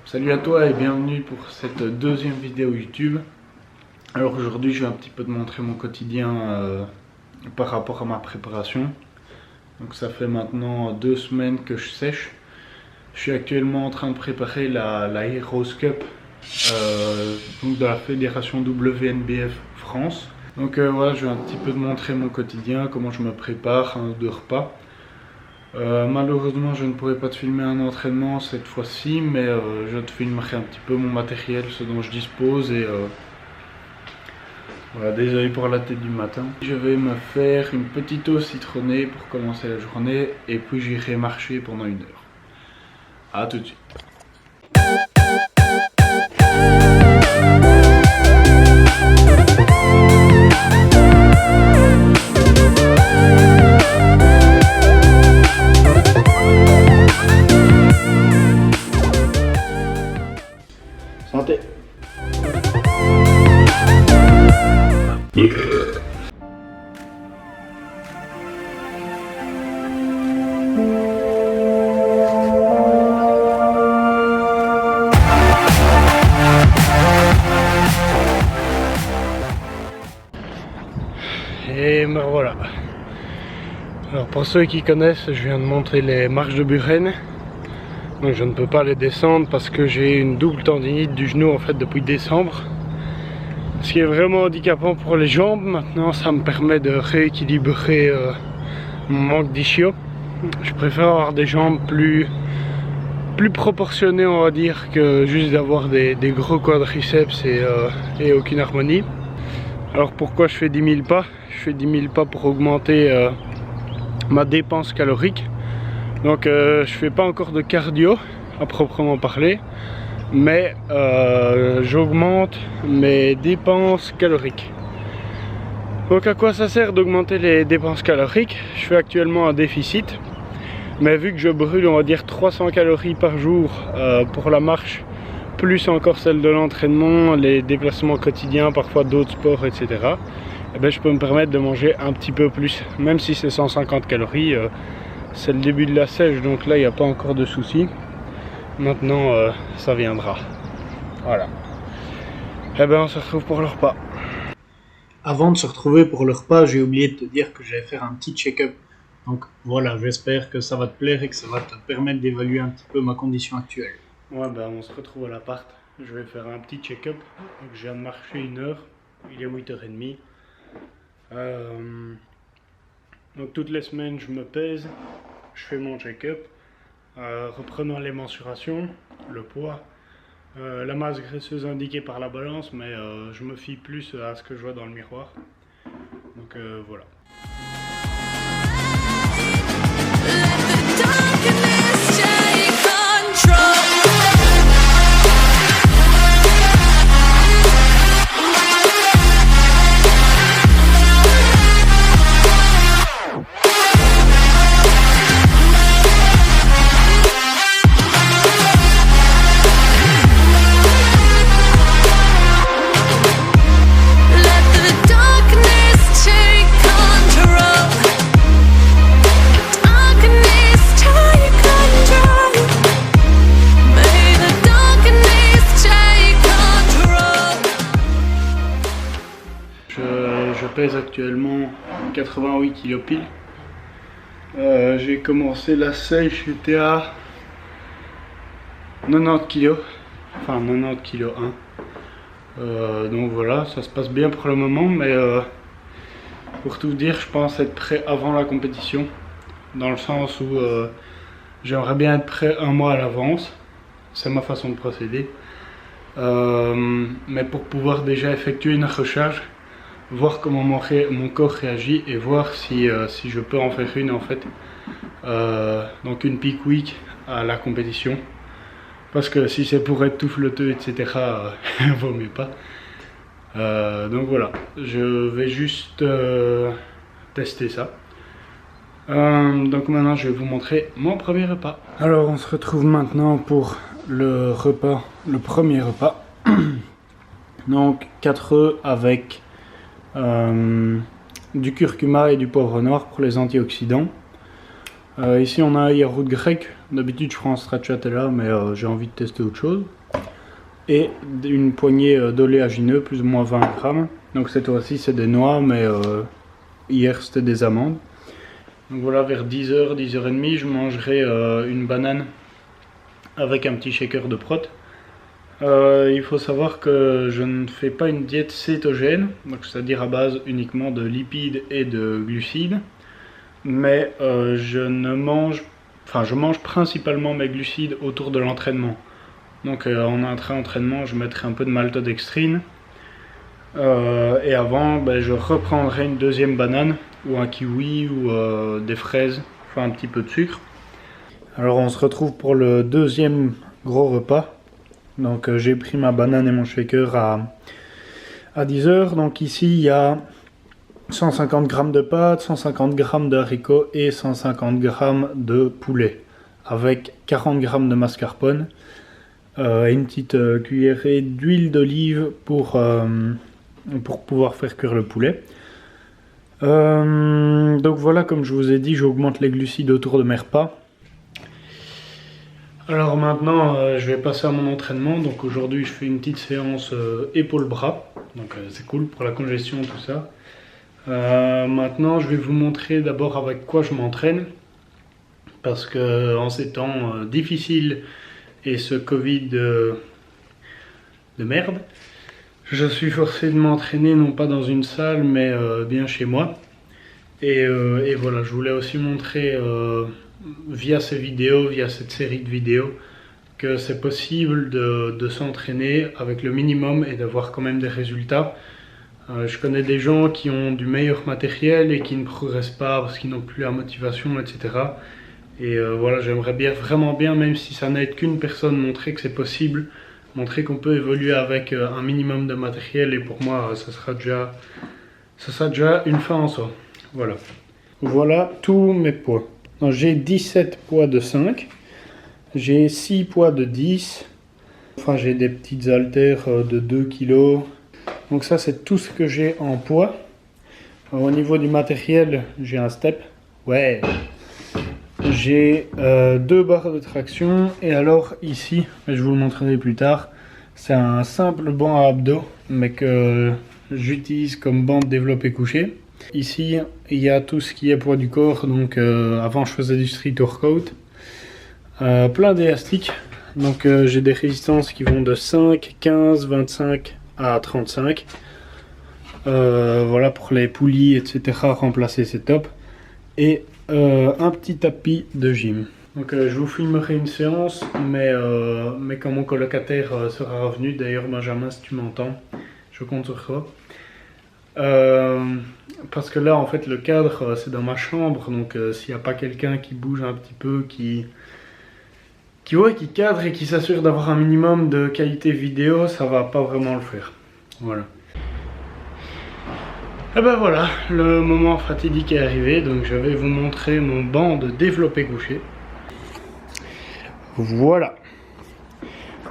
Salut à toi et bienvenue pour cette deuxième vidéo YouTube. Alors aujourd'hui je vais un petit peu te montrer mon quotidien par rapport à ma préparation. Donc ça fait maintenant 2 semaines que je sèche. Je suis actuellement en train de préparer la Heroes Cup donc de la fédération WNBF France. Donc voilà, je vais un petit peu te montrer mon quotidien, comment je me prépare, 1 ou 2 repas. Malheureusement je ne pourrai pas te filmer un entraînement cette fois-ci, mais je te filmerai un petit peu mon matériel, ce dont je dispose et voilà, désolé pour la tête du matin. Je vais me faire une petite eau citronnée pour commencer la journée et puis j'irai marcher pendant 1 heure. A tout de suite. Santé. Et me voilà. Alors pour ceux qui connaissent, je viens de monter les marches de Buren. Donc je ne peux pas les descendre parce que j'ai une double tendinite du genou en fait depuis décembre. Ce qui est vraiment handicapant pour les jambes. Maintenant ça me permet de rééquilibrer mon manque d'ischio. Je préfère avoir des jambes plus proportionnées, on va dire, que juste d'avoir des gros quadriceps et aucune harmonie. Alors pourquoi je fais 10 000 pas? Je fais 10 000 pas pour augmenter ma dépense calorique. Donc je fais pas encore de cardio à proprement parler, mais j'augmente mes dépenses caloriques. Donc à quoi ça sert d'augmenter les dépenses caloriques? Je fais actuellement un déficit, mais vu que je brûle, on va dire 300 calories par jour pour la marche, plus encore celle de l'entraînement, les déplacements quotidiens, parfois d'autres sports, etc. Et ben, je peux me permettre de manger un petit peu plus, même si c'est 150 calories. C'est le début de la sèche, donc là il n'y a pas encore de soucis. Maintenant ça viendra. Voilà. Et ben on se retrouve pour le repas. Avant de se retrouver pour le repas, j'ai oublié de te dire que j'allais faire un petit check-up. Donc voilà, j'espère que ça va te plaire et que ça va te permettre d'évaluer un petit peu ma condition actuelle. Ouais, ben on se retrouve à l'appart. Je vais faire un petit check-up. Je viens de marcher 1 heure. Il est 8h30. Donc toutes les semaines je me pèse, je fais mon check-up, reprenant les mensurations, le poids, la masse graisseuse indiquée par la balance, mais je me fie plus à ce que je vois dans le miroir. Donc voilà. Je pèse actuellement 88 kg pile. J'ai commencé la sèche, j'étais à 90 kg. Enfin 90 kg 1. Donc voilà, ça se passe bien pour le moment, mais pour tout dire, je pense être prêt avant la compétition. Dans le sens où j'aimerais bien être prêt 1 mois à l'avance. C'est ma façon de procéder. Mais pour pouvoir déjà effectuer une recharge, voir comment mon corps réagit et voir si je peux en faire une en fait. Donc une peak week à la compétition. Parce que si c'est pour être tout flotteux, etc., vaut mieux pas. Donc voilà, je vais juste tester ça. Donc maintenant je vais vous montrer mon premier repas. Alors on se retrouve maintenant pour le repas, le premier repas. Donc 4 œufs avec du curcuma et du poivre noir pour les antioxydants. Ici on a un yaourt grec D'habitude je prends stracciatella mais j'ai envie de tester autre chose. Et une poignée d'oléagineux, plus ou moins 20 grammes. Donc cette fois-ci c'est des noix, mais hier c'était des amandes. Donc voilà, vers 10h, 10h30, je mangerai une banane avec un petit shaker de prot. Il faut savoir que je ne fais pas une diète cétogène, c'est-à-dire à base uniquement de lipides et de glucides. Mais je mange principalement mes glucides autour de l'entraînement. Donc en intra-entraînement, je mettrai un peu de maltodextrine. Et avant, je reprendrai une deuxième banane, ou un kiwi, ou des fraises, enfin un petit peu de sucre. Alors on se retrouve pour le deuxième gros repas. Donc j'ai pris ma banane et mon shaker à 10h. Donc ici il y a 150 g de pâtes, 150 g de haricots et 150 g de poulet. Avec 40 g de mascarpone. Et une petite cuillerée d'huile d'olive pour pouvoir faire cuire le poulet. Donc voilà, comme je vous ai dit, j'augmente les glucides autour de mes repas. Alors maintenant je vais passer à mon entraînement. Donc aujourd'hui je fais une petite séance épaule-bras. Donc c'est cool pour la congestion, tout ça. Maintenant je vais vous montrer d'abord avec quoi je m'entraîne. Parce que en ces temps difficiles et ce Covid de merde, je suis forcé de m'entraîner non pas dans une salle mais bien chez moi. Et voilà, je voulais aussi montrer via ces vidéos, via cette série de vidéos, que c'est possible de s'entraîner avec le minimum et d'avoir quand même des résultats. Je connais des gens qui ont du meilleur matériel et qui ne progressent pas parce qu'ils n'ont plus la motivation, etc. Et voilà, j'aimerais vraiment bien, même si ça n'aide qu'une personne, montrer que c'est possible, montrer qu'on peut évoluer avec un minimum de matériel, et pour moi ça sera déjà une fin en soi. Voilà tous mes poids. J'ai 17 poids de 5, j'ai 6 poids de 10, enfin j'ai des petites haltères de 2 kg. Donc ça c'est tout ce que j'ai en poids. Au niveau du matériel, j'ai un step, ouais. J'ai 2 barres de traction, et alors ici, je vous le montrerai plus tard, c'est un simple banc à abdos, mais que j'utilise comme banc de développé couché. Ici, il y a tout ce qui est poids du corps, donc avant je faisais du street workout. Plein d'élastiques, donc j'ai des résistances qui vont de 5, 15, 25 à 35. Voilà, pour les poulies, etc. remplacer, c'est top. Et un petit tapis de gym. Donc je vous filmerai une séance, mais quand mon colocataire sera revenu, d'ailleurs Benjamin, si tu m'entends, je compte sur toi. Parce que là en fait le cadre c'est dans ma chambre, donc s'il n'y a pas quelqu'un qui bouge un petit peu, qui cadre et qui s'assure d'avoir un minimum de qualité vidéo, ça va pas vraiment le faire. Voilà. Et ben voilà, le moment fatidique est arrivé, donc je vais vous montrer mon banc de développé couché. Voilà.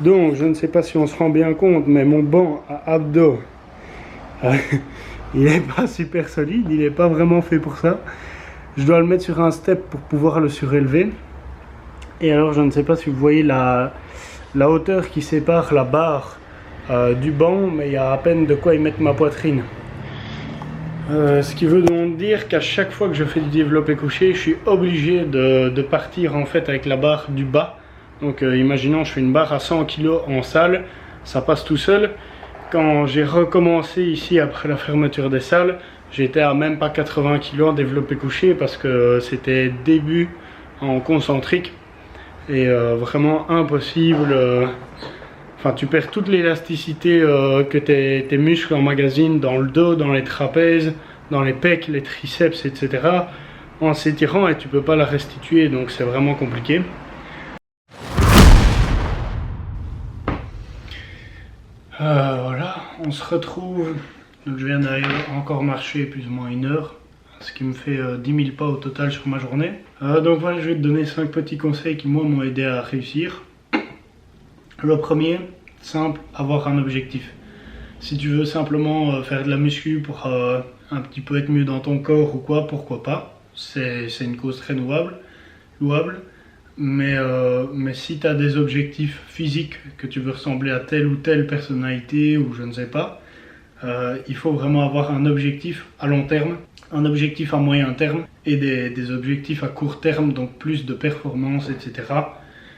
Donc je ne sais pas si on se rend bien compte, mais mon banc à abdos, il n'est pas super solide, il n'est pas vraiment fait pour ça. Je dois le mettre sur un step pour pouvoir le surélever. Et alors je ne sais pas si vous voyez la hauteur qui sépare la barre du banc, mais il y a à peine de quoi y mettre ma poitrine. Ce qui veut donc dire qu'à chaque fois que je fais du développé couché, je suis obligé de partir en fait avec la barre du bas. Donc imaginons je fais une barre à 100 kg en salle, ça passe tout seul. Quand j'ai recommencé ici après la fermeture des salles, j'étais à même pas 80 kg en développé couché parce que c'était début en concentrique et vraiment impossible. Enfin, tu perds toute l'élasticité que tes muscles emmagasinent dans le dos, dans les trapèzes, dans les pecs, les triceps, etc. en s'étirant, et tu peux pas la restituer, donc c'est vraiment compliqué. Voilà, on se retrouve. Donc je viens d'aller encore marcher plus ou moins 1 heure, ce qui me fait 10 000 pas au total sur ma journée. Donc voilà, je vais te donner 5 petits conseils qui moi m'ont aidé à réussir. Le premier, simple, avoir un objectif. Si tu veux simplement faire de la muscu pour un petit peu être mieux dans ton corps ou quoi, pourquoi pas. C'est une cause très louable. Mais si tu as des objectifs physiques, que tu veux ressembler à telle ou telle personnalité ou je ne sais pas, il faut vraiment avoir un objectif à long terme, un objectif à moyen terme et des objectifs à court terme, donc plus de performance, etc.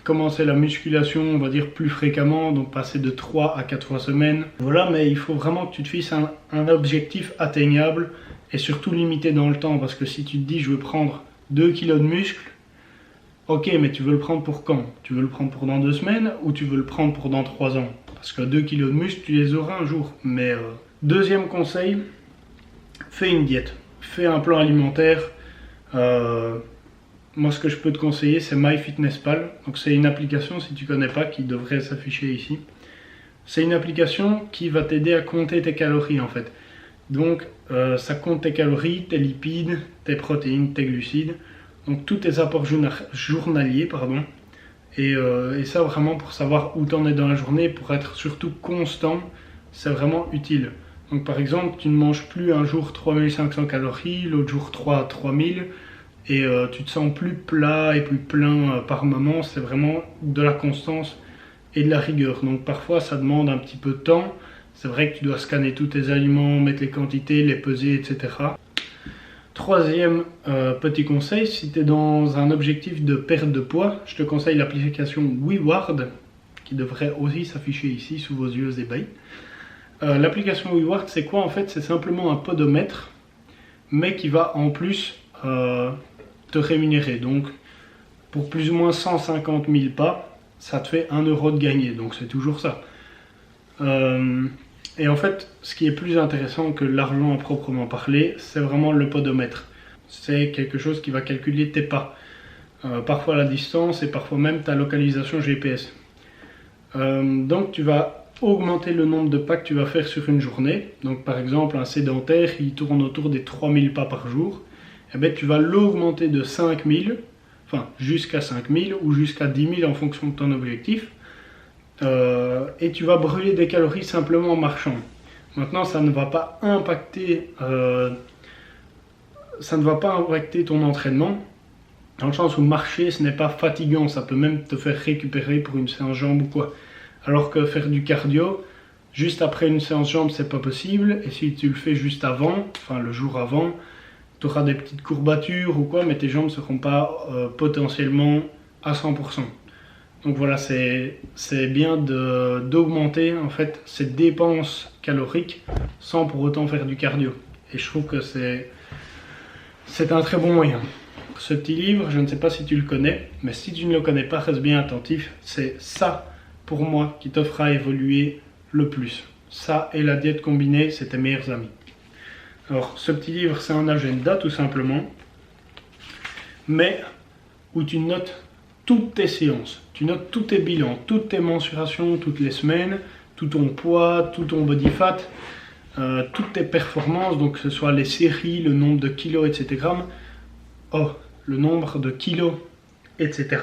Commencer la musculation, on va dire plus fréquemment, donc passer de 3 à 4 fois semaine. Voilà, mais il faut vraiment que tu te fixes un objectif atteignable et surtout limité dans le temps, parce que si tu te dis je veux prendre 2 kilos de muscle, ok, mais tu veux le prendre pour quand? Tu veux le prendre pour dans 2 semaines ou tu veux le prendre pour dans 3 ans? Parce que 2 kilos de muscle, tu les auras un jour. Mais deuxième conseil, fais une diète, fais un plan alimentaire. Moi, ce que je peux te conseiller, c'est MyFitnessPal. Donc, c'est une application, si tu ne connais pas, qui devrait s'afficher ici. C'est une application qui va t'aider à compter tes calories, en fait. Donc, ça compte tes calories, tes lipides, tes protéines, tes glucides. Donc, tous tes apports journaliers, pardon. Et ça, vraiment, pour savoir où tu en es dans la journée, pour être surtout constant, c'est vraiment utile. Donc, par exemple, tu ne manges plus un jour 3500 calories, l'autre jour 3000. Et tu te sens plus plat et plus plein par moment. C'est vraiment de la constance et de la rigueur. Donc parfois ça demande un petit peu de temps. C'est vrai que tu dois scanner tous tes aliments, mettre les quantités, les peser, etc. Troisième petit conseil, si tu es dans un objectif de perte de poids, je te conseille l'application WeWard, qui devrait aussi s'afficher ici sous vos yeux ébahis. L'application WeWard, c'est quoi en fait? C'est simplement un podomètre, mais qui va en plus te rémunérer. Donc pour plus ou moins 150 000 pas, ça te fait 1 euro de gagné, donc c'est toujours ça. Et en fait, ce qui est plus intéressant que l'argent à proprement parler, c'est vraiment le podomètre. C'est quelque chose qui va calculer tes pas, parfois la distance et parfois même ta localisation GPS. Donc tu vas augmenter le nombre de pas que tu vas faire sur une journée. Donc par exemple, un sédentaire, il tourne autour des 3000 pas par jour. Eh bien, tu vas l'augmenter de 5000, enfin jusqu'à 5000 ou jusqu'à 10 000 en fonction de ton objectif. Et tu vas brûler des calories simplement en marchant. Maintenant, ça ne va pas impacter ton entraînement, dans le sens où marcher, ce n'est pas fatigant, ça peut même te faire récupérer pour une séance jambes ou quoi. Alors que faire du cardio, juste après une séance jambes, c'est pas possible. Et si tu le fais juste avant, enfin le jour avant, tu auras des petites courbatures ou quoi, mais tes jambes ne seront pas potentiellement à 100%. Donc voilà, c'est bien d'augmenter en fait ces dépenses caloriques sans pour autant faire du cardio. Et je trouve que c'est un très bon moyen. Ce petit livre, je ne sais pas si tu le connais, mais si tu ne le connais pas, reste bien attentif. C'est ça, pour moi, qui te fera évoluer le plus. Ça et la diète combinée, c'est tes meilleurs amis. Alors, ce petit livre, c'est un agenda tout simplement, mais où tu notes toutes tes séances, tu notes tous tes bilans, toutes tes mensurations toutes les semaines, tout ton poids, tout ton body fat, toutes tes performances, donc que ce soit les séries, le nombre de kilos, etc. Le nombre de kilos, etc.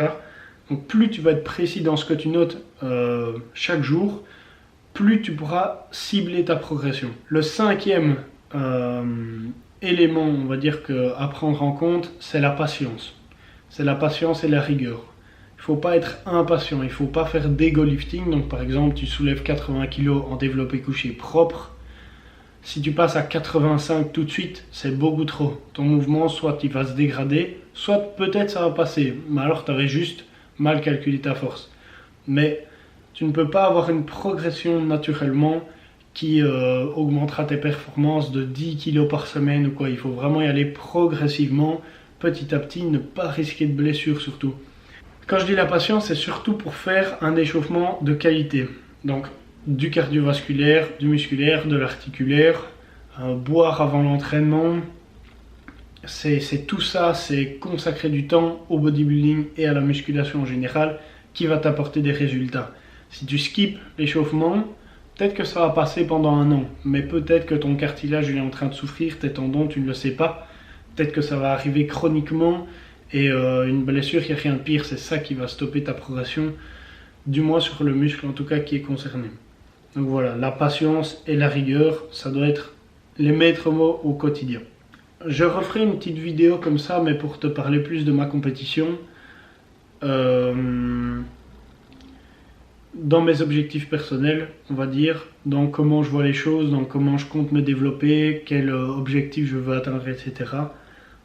Donc plus tu vas être précis dans ce que tu notes chaque jour, plus tu pourras cibler ta progression. Le cinquième élément, on va dire, à prendre en compte, c'est la patience. C'est la patience et la rigueur. Il ne faut pas être impatient, il ne faut pas faire d'ego lifting. Donc par exemple, tu soulèves 80 kg en développé couché propre. Si tu passes à 85 tout de suite, c'est beaucoup trop. Ton mouvement, soit il va se dégrader, soit peut-être ça va passer. Mais alors tu avais juste mal calculé ta force. Mais tu ne peux pas avoir une progression naturellement qui augmentera tes performances de 10 kg par semaine ou quoi. Il faut vraiment y aller progressivement, petit à petit, ne pas risquer de blessures surtout. Quand je dis la patience, c'est surtout pour faire un échauffement de qualité. Donc du cardiovasculaire, du musculaire, de l'articulaire, boire avant l'entraînement. C'est tout ça, c'est consacrer du temps au bodybuilding et à la musculation en général qui va t'apporter des résultats. Si tu skippes l'échauffement, peut-être que ça va passer pendant un an, mais peut-être que ton cartilage est en train de souffrir, tes tendons, tu ne le sais pas. Peut-être que ça va arriver chroniquement et une blessure, il n'y a rien de pire, c'est ça qui va stopper ta progression, du moins sur le muscle en tout cas qui est concerné. Donc voilà, la patience et la rigueur, ça doit être les maîtres mots au quotidien. Je referai une petite vidéo comme ça, mais pour te parler plus de ma compétition. dans mes objectifs personnels, on va dire, dans comment je vois les choses, dans comment je compte me développer, quel objectif je veux atteindre, etc.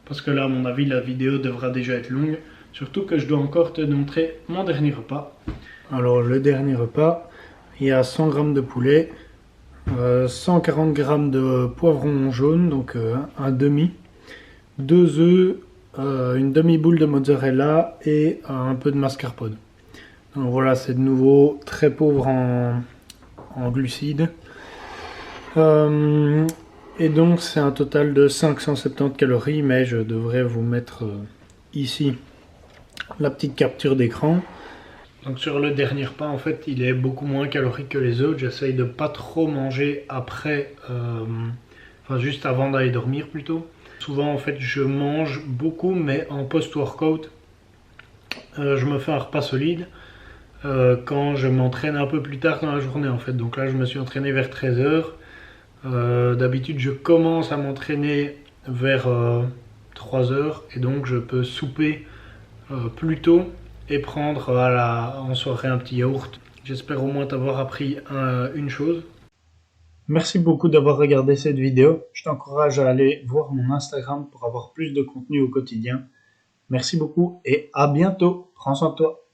Parce que là, à mon avis, la vidéo devra déjà être longue. Surtout que je dois encore te montrer mon dernier repas. Alors, le dernier repas, il y a 100 g de poulet, 140 g de poivron jaune, donc un demi, 2 œufs, une demi-boule de mozzarella et un peu de mascarpone. Donc voilà, c'est de nouveau très pauvre en glucides. Et donc c'est un total de 570 calories, mais je devrais vous mettre ici la petite capture d'écran. Donc sur le dernier repas, en fait, il est beaucoup moins calorique que les autres. J'essaye de pas trop manger après, enfin juste avant d'aller dormir plutôt. Souvent, en fait, je mange beaucoup, mais en post-workout, je me fais un repas solide. Quand je m'entraîne un peu plus tard dans la journée en fait. Donc là je me suis entraîné vers 13 h. D'habitude je commence à m'entraîner vers 3 h et donc je peux souper plus tôt et prendre en soirée un petit yaourt. J'espère au moins t'avoir appris une chose. Merci beaucoup d'avoir regardé cette vidéo. Je t'encourage à aller voir mon Instagram pour avoir plus de contenu au quotidien. Merci beaucoup et à bientôt. Prends soin de toi.